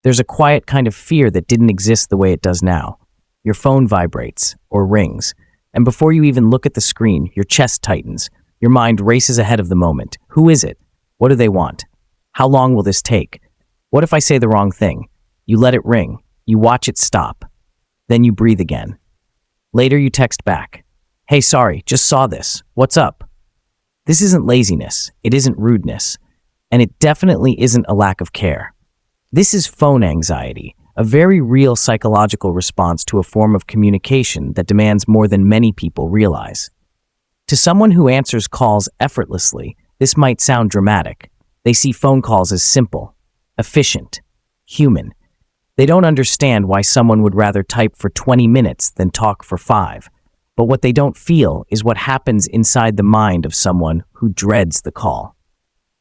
There's a quiet kind of fear that didn't exist the way it does now. Your phone vibrates or rings, and before you even look at the screen, your chest tightens. Your mind races ahead of the moment. Who is it? What do they want? How long will this take? What if I say the wrong thing? You let it ring. You watch it stop. Then you breathe again. Later you text back. Hey, sorry, just saw this. What's up? This isn't laziness. It isn't rudeness. And it definitely isn't a lack of care. This is phone anxiety, a very real psychological response to a form of communication that demands more than many people realize. To someone who answers calls effortlessly, this might sound dramatic. They see phone calls as simple, efficient, human. They don't understand why someone would rather type for 20 minutes than talk for 5. But what they don't feel is what happens inside the mind of someone who dreads the call.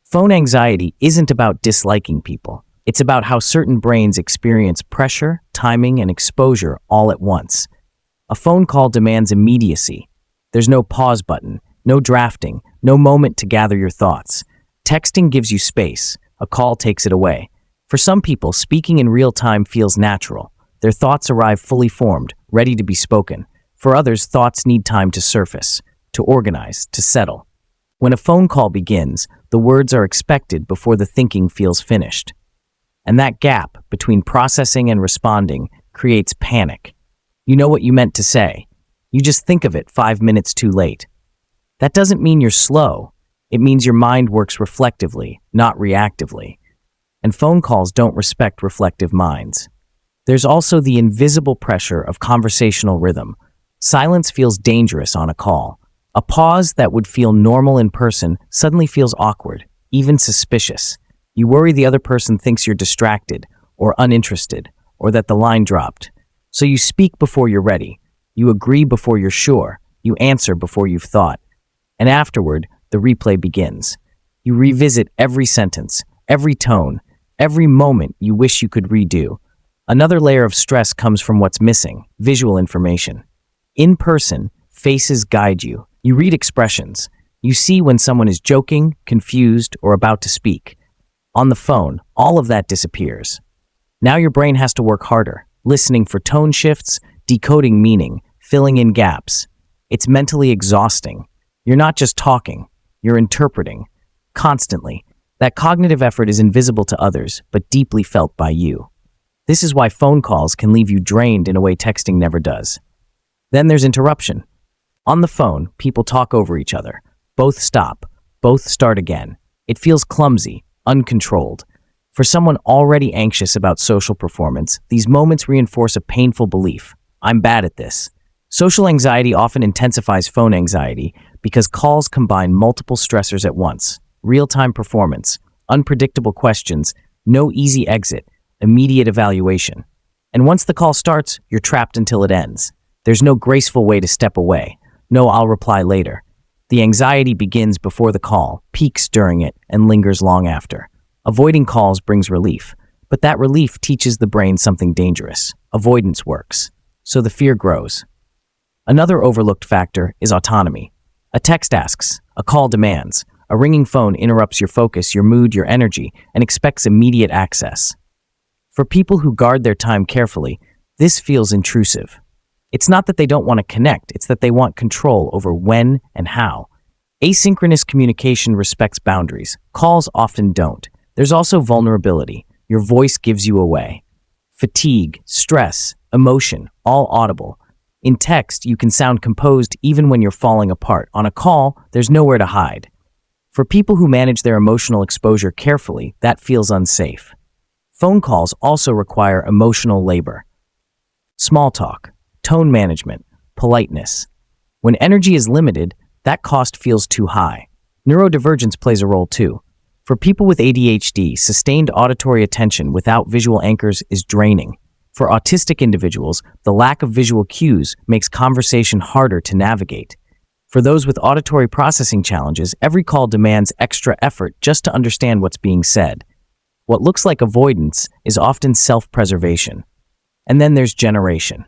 Phone anxiety isn't about disliking people. It's about how certain brains experience pressure, timing, and exposure all at once. A phone call demands immediacy. There's no pause button, no drafting, no moment to gather your thoughts. Texting gives you space. A call takes it away. For some people, speaking in real time feels natural. Their thoughts arrive fully formed, ready to be spoken. For others, thoughts need time to surface, to organize, to settle. When a phone call begins, the words are expected before the thinking feels finished. And that gap between processing and responding creates panic. You know what you meant to say. You just think of it 5 minutes too late. That doesn't mean you're slow. It means your mind works reflectively, not reactively. And phone calls don't respect reflective minds. There's also the invisible pressure of conversational rhythm. Silence feels dangerous on a call. A pause that would feel normal in person suddenly feels awkward, even suspicious. You worry the other person thinks you're distracted or uninterested or that the line dropped. So you speak before you're ready. You agree before you're sure. You answer before you've thought. And afterward, the replay begins. You revisit every sentence, every tone, every moment you wish you could redo. Another layer of stress comes from what's missing, visual information. In person, faces guide you. You read expressions. You see when someone is joking, confused, or about to speak. On the phone, all of that disappears. Now your brain has to work harder, listening for tone shifts, decoding meaning, filling in gaps. It's mentally exhausting. You're not just talking, you're interpreting. Constantly. That cognitive effort is invisible to others, but deeply felt by you. This is why phone calls can leave you drained in a way texting never does. Then there's interruption. On the phone, people talk over each other. Both stop. Both start again. It feels clumsy, uncontrolled. For someone already anxious about social performance, these moments reinforce a painful belief. I'm bad at this. Social anxiety often intensifies phone anxiety because calls combine multiple stressors at once. Real-time performance, unpredictable questions, no easy exit, immediate evaluation. And once the call starts, you're trapped until it ends. There's no graceful way to step away. No, I'll reply later. The anxiety begins before the call, peaks during it, and lingers long after. Avoiding calls brings relief, but that relief teaches the brain something dangerous. Avoidance works, so the fear grows. Another overlooked factor is autonomy. A text asks, a call demands. A ringing phone interrupts your focus, your mood, your energy, and expects immediate access. For people who guard their time carefully, this feels intrusive. It's not that they don't want to connect, it's that they want control over when and how. Asynchronous communication respects boundaries. Calls often don't. There's also vulnerability. Your voice gives you away. Fatigue, stress, emotion, all audible. In text, you can sound composed even when you're falling apart. On a call, there's nowhere to hide. For people who manage their emotional exposure carefully, that feels unsafe. Phone calls also require emotional labor. Small talk, tone management, politeness. When energy is limited, that cost feels too high. Neurodivergence plays a role too. For people with ADHD, sustained auditory attention without visual anchors is draining. For autistic individuals, the lack of visual cues makes conversation harder to navigate. For those with auditory processing challenges, every call demands extra effort just to understand what's being said. What looks like avoidance is often self-preservation. And then there's generation.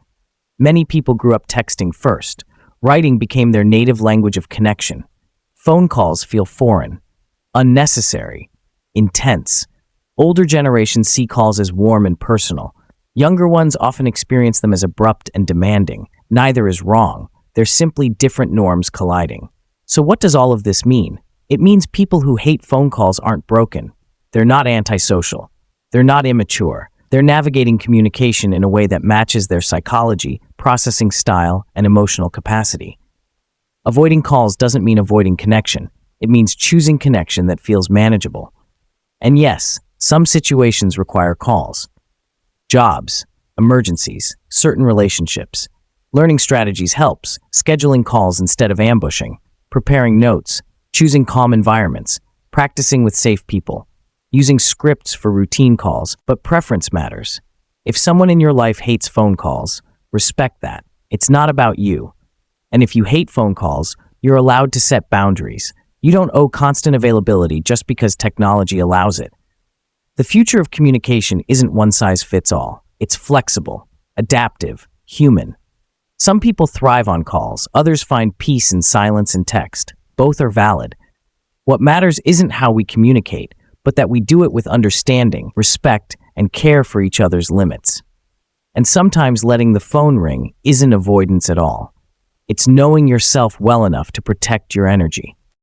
Many people grew up texting first. Writing became their native language of connection. Phone calls feel foreign, unnecessary, intense. Older generations see calls as warm and personal. Younger ones often experience them as abrupt and demanding. Neither is wrong. They're simply different norms colliding. So what does all of this mean? It means people who hate phone calls aren't broken. They're not antisocial. They're not immature. They're navigating communication in a way that matches their psychology, processing style, and emotional capacity. Avoiding calls doesn't mean avoiding connection. It means choosing connection that feels manageable. And yes, some situations require calls. Jobs, emergencies, certain relationships. Learning strategies helps, scheduling calls instead of ambushing, preparing notes, choosing calm environments, practicing with safe people, using scripts for routine calls, but preference matters. If someone in your life hates phone calls, respect that. It's not about you. And if you hate phone calls, you're allowed to set boundaries. You don't owe constant availability just because technology allows it. The future of communication isn't one size fits all. It's flexible, adaptive, human. Some people thrive on calls, others find peace in silence and text. Both are valid. What matters isn't how we communicate, but that we do it with understanding, respect, and care for each other's limits. And sometimes letting the phone ring isn't avoidance at all. It's knowing yourself well enough to protect your energy.